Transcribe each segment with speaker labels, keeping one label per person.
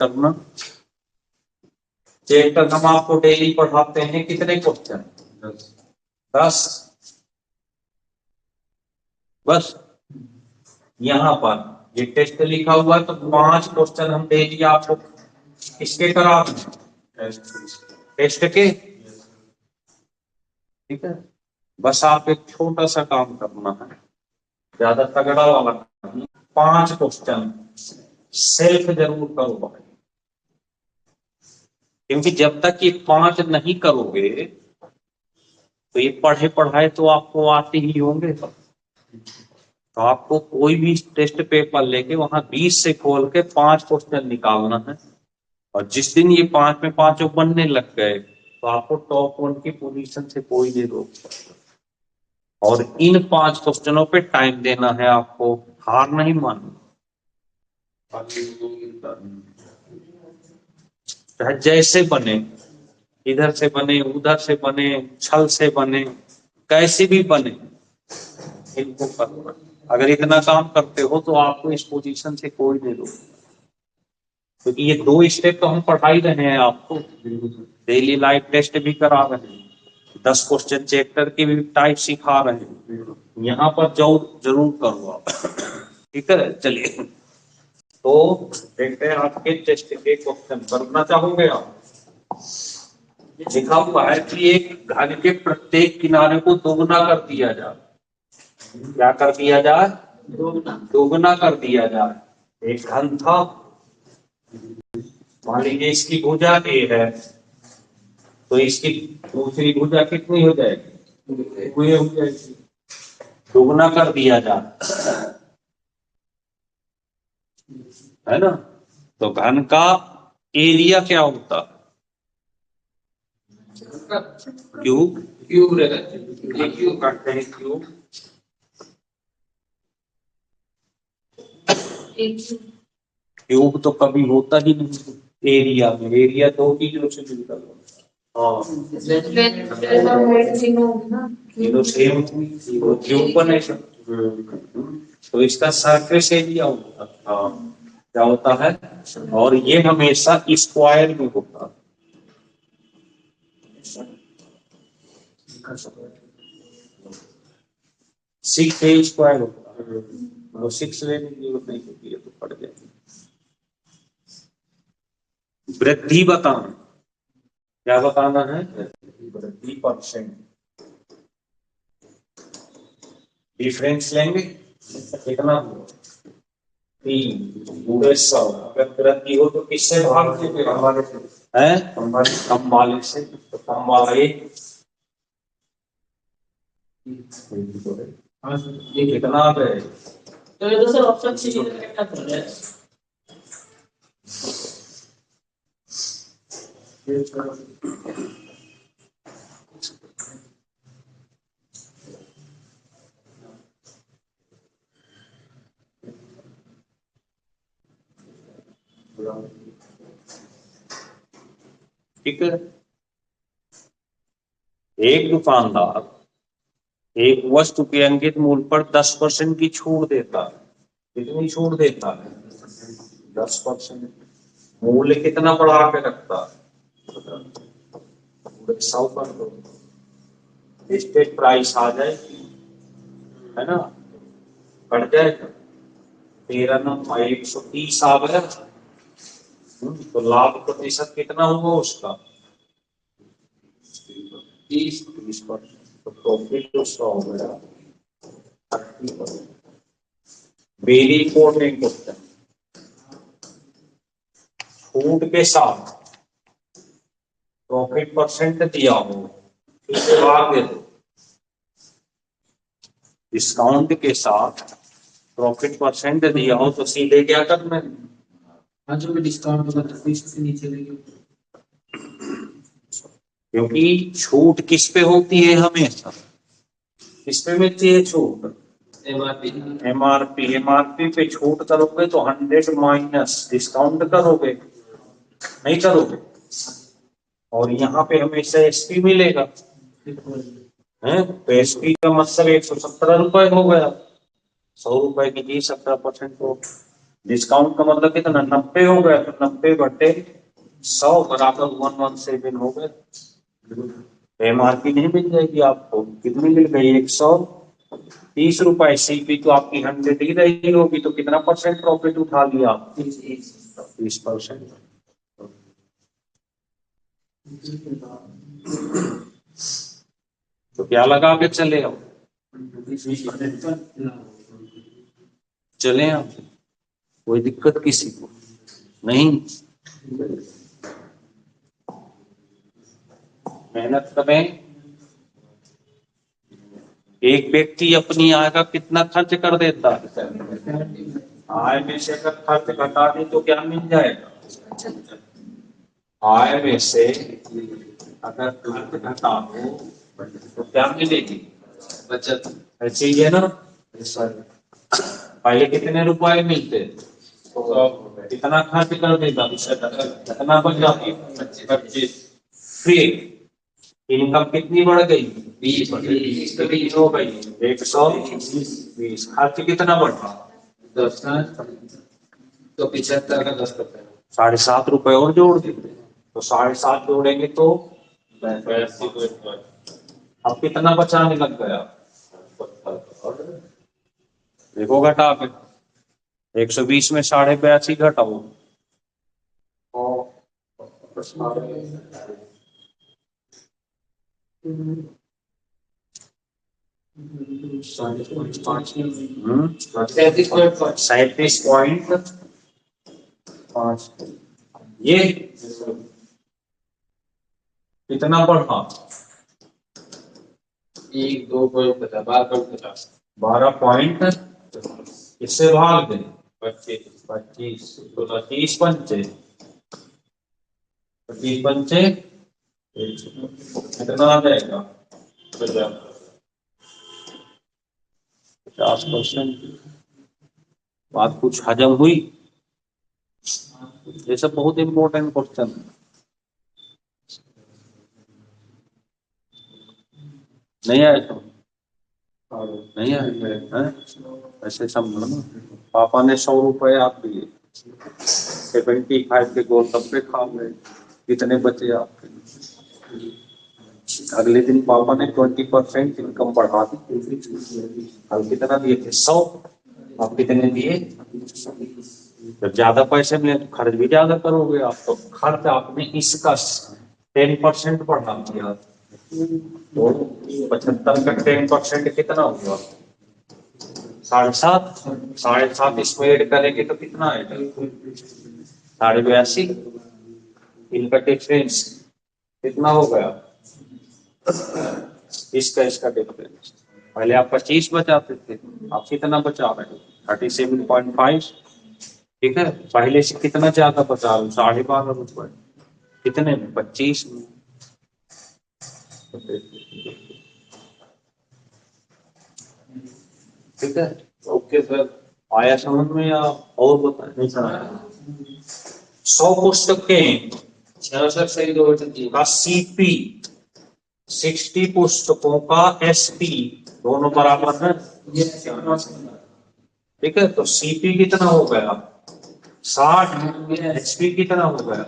Speaker 1: करना। चैप्टर हम आपको डेली पढ़ाते हैं, कितने क्वेश्चन? 10। बस यहाँ पर ये टेस्ट लिखा हुआ है तो 5 क्वेश्चन हम डेली आपको किसके करा टेस्ट के। ठीक है, बस आप एक छोटा सा काम करना है, ज्यादा तगड़ा वाला। 5 क्वेश्चन सेल्फ जरूर करो भाई, क्योंकि जब तक ये 5 नहीं करोगे तो ये पढ़े पढ़ाए तो आपको आते ही होंगे। तो आपको कोई भी टेस्ट पेपर लेके वहां 20 से खोल के 5 क्वेश्चन निकालना है, और जिस दिन ये 5 में 5 बनने लग गए तो आपको टॉप 1 की पोजीशन से कोई नहीं रोक सकता। और इन 5 क्वेश्चनों पे टाइम देना है आपको, हार नहीं माननी। चाहे जैसे बने, इधर से बने, उधर से बने, छल से बने, कैसे भी बने, इनको करना। अगर इतना काम करते हो तो आपको इस पोजीशन से कोई नहीं रोक, क्योंकि ये 2 स्टेप तो हम पढ़ा ही रहे हैं आपको, डेली लाइफ टेस्ट भी करा रहे हैं, 10 क्वेश्चन चैप्टर की भी टाइप सिखा रहे हैं। यहाँ पर जाओ जरूर करो आप। ठीक है, चलिए तो देखते हैं आपके टेस्ट के क्वेश्चन करना चाहोगे आप। लिखा हुआ है कि एक घन के प्रत्येक किनारे को दोगुना कर दिया जाए। क्या कर दिया जाए? दोगुना कर दिया जाए। एक घन था, मान लीजिए इसकी भुजा ए है, तो इसकी दूसरी भुजा कितनी हो जाएगी? हो जाएगी। दोगुना कर दिया जाए, है ना। तो घन का एरिया क्या होता है? क्यूब। क्यूब रहेगा, क्यूब काटते हैं, क्यूब। क्यूब तो कभी होता ही नहीं एरिया में, एरिया 2 चीजों से मिलता है। हाँ, सेम क्यूब बनेगा, तो इसका सरफेस एरिया होता है। हाँ, क्या होता है? और ये हमेशा स्क्वायर में होता है। 6 स्क्वायर होता है, और 6 लेने की जरूरत नहीं होती है, तो पड़ जाएगी। वृद्धि बताना, क्या बताना है? वृद्धि परसेंट। डिफरेंस लेंगे कितना हुआ? 3 पूरे 100। अगर वृद्धि हो तो किससे भाग देंगे? कम वाले से। तो कम वाला ये कितना है? तो ये तो सर ऑप्शन सी कितना कर रहा है? ठीक है, एक दुकानदार एक वस्तु के अंकित मूल्य पर 10% की छूट देता है। कितनी छूट देता है? 10%। मूल्य कितना बढ़ा के रखता है? 100 कर दो, लिस्टेड प्राइस आ जाएगी, है ना, बढ़ जाएगा। 13,130 आ गया। तो लाभ प्रतिशत कितना हुआ उसका? 30%। तो प्रॉफिट उसका हो गया 30%। वेरी इंपॉर्टेंट क्वेश्चन, छूट के साथ प्रॉफिट परसेंट दिया हो, फिर भाग दे दो। डिस्काउंट के साथ प्रॉफिट परसेंट दिया हो तो सीधे क्या करना है? जो भी डिस्काउंट होगा 30 से नीचे लेंगे, क्योंकि छूट किस पे होती है? हमेशा किस पे मिलती है छूट? एमआरपी। एमआरपी पे छूट करोगे तो 100 माइनस डिस्काउंट करोगे, नहीं करोगे? और यहाँ पे हमेशा एसपी मिलेगा, है। तो एसपी का मतलब 117 रुपए हो गया, 100 रुपए की जी 17% हो, डिस्काउंट का मतलब कितना 90 हो गया, तो 90/100 बराबर 117 हो गए। एमआरपी नहीं मिल जाएगी आपको, कितनी मिल गई 130 रुपए। सीपी तो आपकी 100 ही रही होगी, तो कितना परसेंट प्रॉफिट उठा लिया? 30%। तो क्या लगा के चले आओ, चले आओ, कोई दिक्कत किसी को नहीं। मेहनत करें। एक व्यक्ति अपनी आय का कितना खर्च कर देता है? आय में से अगर खर्च घटा दे तो क्या मिल जाएगा? आय में से अगर खर्च घटा दो तो क्या मिलेगी? बचत। ऐसे ही है ना, पहले कितने रुपए मिलते, तो कितना खर्च कर देगा, कितना बच जाती? 25। फिर इनकम कितनी बढ़ गई? 20 हो गई, 120। खर्च कितना बढ़ा? 10। तो 75 का 10%, 7.5 रुपए और जोड़ देते, तो 7.5 जोड़ेंगे तो 82। अब कितना बचाने लग गया? देखो घटा के 120 में 82.5 घटाओ, हम्म, 37.5। ये कितना बढ़ा? 12 पॉइंट, इससे भाग दे 25 तो 30 पंचे, 25 पंचे कितना आ जाएगा? 50%। बात कुछ हजम हुई? ये सब बहुत इंपॉर्टेंट क्वेश्चन है। नहीं आए तो नहीं आए, ऐसे समझो ना, पापा ने 100 रुपए आप दिए, 75 के गोलगप्पे खा गए, कितने बचे आपके? अगले दिन पापा ने 20% इनकम बढ़ा दी, अब कितना दिए थे? 100। आप कितने दिए? जब ज्यादा पैसे मिले तो खर्च भी ज्यादा करोगे आप, तो खर्च आपने इसका 10% बढ़ा दिया, तो 75 का 10% कितना हुआ? 7.5। 7.5 इसमें ऐड करेंगे तो कितना आएगा? 82.5। इनका डिफरेंस कितना हो गया? इसका डिफरेंस। पहले आप 25 बचाते थे, आप कितना बचा रहे हो? 37.5। ठीक है, पहले से कितना ज्यादा बचा रहे हो? 12.5 रुपए। कितने में? 25 में। ठीक है, ओके सर, आया समझ में या और बताएं? 100 पुस्तकें का सीपी, 60 पुस्तकों का एसपी, दोनों बराबर है। ठीक है, तो सीपी कितना हो गया? 60। एचपी कितना हो गया?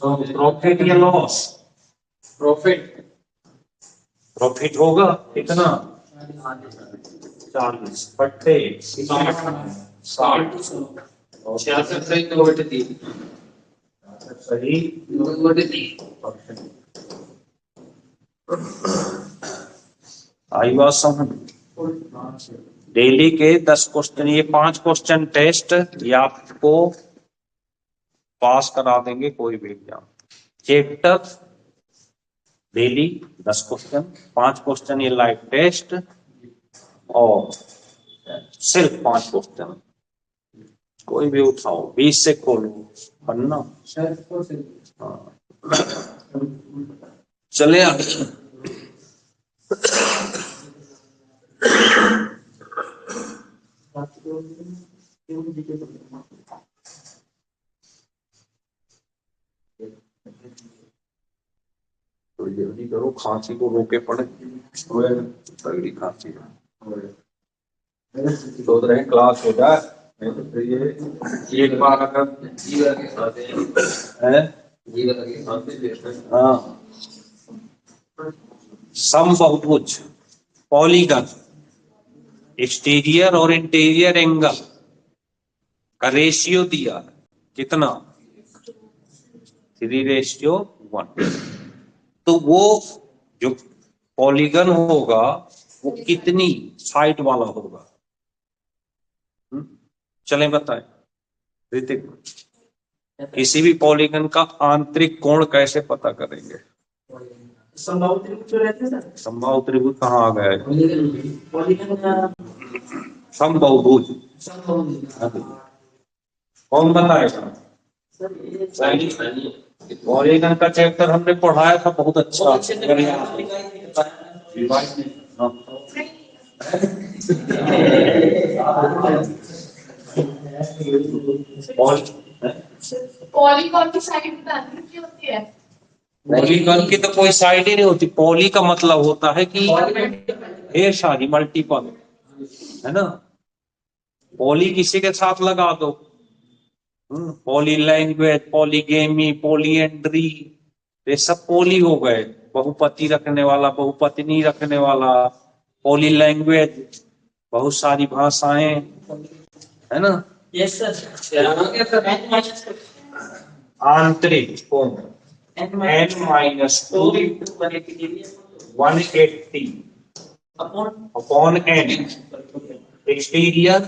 Speaker 1: प्रॉफिट या लॉस? प्रॉफिट। प्रॉफिट होगा कितना? 40 बट्टे 60। 66 सही 2/3। सही 2/3। आई बात समझ? डेली के 10 क्वेश्चन, ये 5 क्वेश्चन टेस्ट, ये आपको पास करा देंगे कोई भी exam. Chapter daily 10 question, 5 question ये लाइव टेस्ट, और सिर्फ 5 क्वेश्चन, कोई भी उठाओ, 20 से खोलो पन्ना। हाँ। चले आगे। तो जल्दी करो, खांसी को रोके पड़े, तगड़ी खांसी है, सोच रहे क्लास हो जाए। तो ये एक बार अगर है हाँ समबाहुभुज पॉलीगन एक्सटीरियर और इंटीरियर एंगल का रेशियो दिया कितना 3:1। तो वो जो पॉलीगन होगा वो कितनी साइड वाला होगा? चलें बताएं ऋतिक। किसी भी पॉलीगन का आंतरिक कोण कैसे पता करेंगे?
Speaker 2: समबाहु त्रिभुज जो रहते हैं सर,
Speaker 1: समबाहु त्रिभुज कहाँ आ गया है?
Speaker 2: पॉलीगन का
Speaker 1: समबाहुभुज
Speaker 2: समबाहु
Speaker 1: कौन बताएगा?
Speaker 2: सर ये
Speaker 1: पॉलीगन का चैप्टर हमने पढ़ाया था बहुत अच्छा। हाँ।
Speaker 3: पॉलीगॉन की साइड बतानी क्या होती है?
Speaker 1: पॉलीगन की तो कोई साइड ही नहीं होती। पॉली का मतलब होता है कि ढेर सारी, मल्टीपल, है ना। पॉली किसी के साथ लगा दो, पॉली लैंग्वेज, पॉलीगेमी, पॉलीएंड्री, ये सब पॉली हो गए। बहुपति रखने वाला, बहुपत्नी रखने वाला। पॉली लैंग्वेज बहुत सारी भाषाएं, है ना।
Speaker 2: यस सर
Speaker 1: आंतरिक कोण n-2 180 upon n, exterior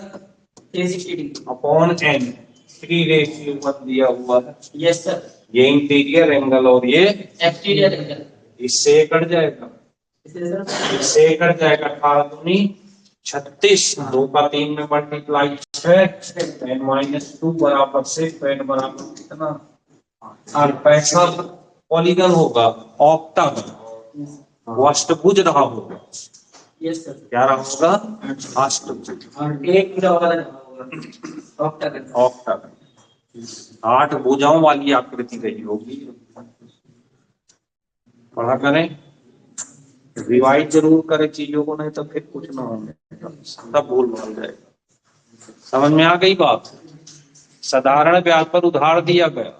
Speaker 1: upon n, 3:1 दिया हुआ है।
Speaker 2: यस सर
Speaker 1: ये इंटीरियर एंगल और ये
Speaker 2: एक्सटीरियर एंगल
Speaker 1: इससे कट जाएगा, इससे कट जाएगा। 18 36, 2 का 3 में मल्टीप्लाई 6, n-2 बराबर से n बराबर कितना 65 पॉलीगन होगा, ऑक्टागन, वो अष्टभुज रहा होगा।
Speaker 2: यस सर
Speaker 1: क्या रहा होगा? अष्टभुज।
Speaker 2: और एक पूरा वाला होगा ऑक्टागन।
Speaker 1: ऑक्टागन 8 भुजाओं वाली आकृति रही होगी। पढ़ा करें, रिवाइज जरूर करें चीजों को, नहीं तो फिर कुछ ना होने, सब भूल भाल जाएगा। समझ में आ गई बात? साधारण ब्याज पर उधार दिया गया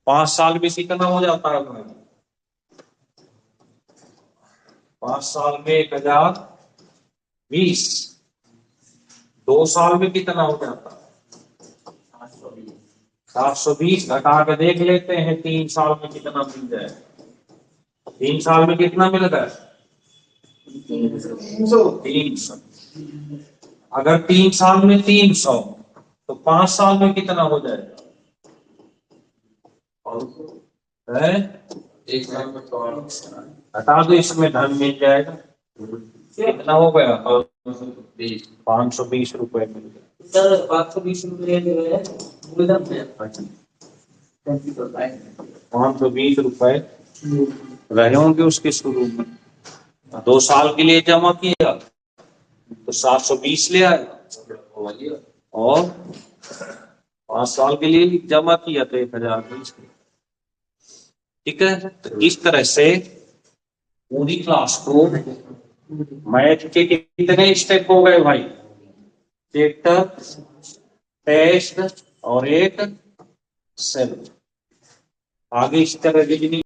Speaker 1: 5 साल में कितना हो जाता है भाई? 5 साल में 1020, 2 साल में कितना हो जाता है? 720 घटा के देख लेते हैं 3 साल में कितना मिल जाए। 3 साल में कितना मिल गया? 300। अगर 3 साल में 300 तो 5 साल में कितना हो जाएगा? है हटा दो, इसमें धन मिल जाएगा। कितना हो गया? 520 रुपए मिल गया।
Speaker 2: सर 520 रुपये जो है मूलधन है
Speaker 1: 520 रुपए रहे होंगे उसके शुरू में। 2 साल के लिए जमा किया तो 720 ले आया, और 5 साल के लिए जमा किया तो 1020। ठीक है। तो इस तरह से पूरी क्लास को मैथ के कितने स्टेप हो गए भाई? चैप्टर, टेस्ट और एक सेल्फ। आगे इस तरह रीजनिंग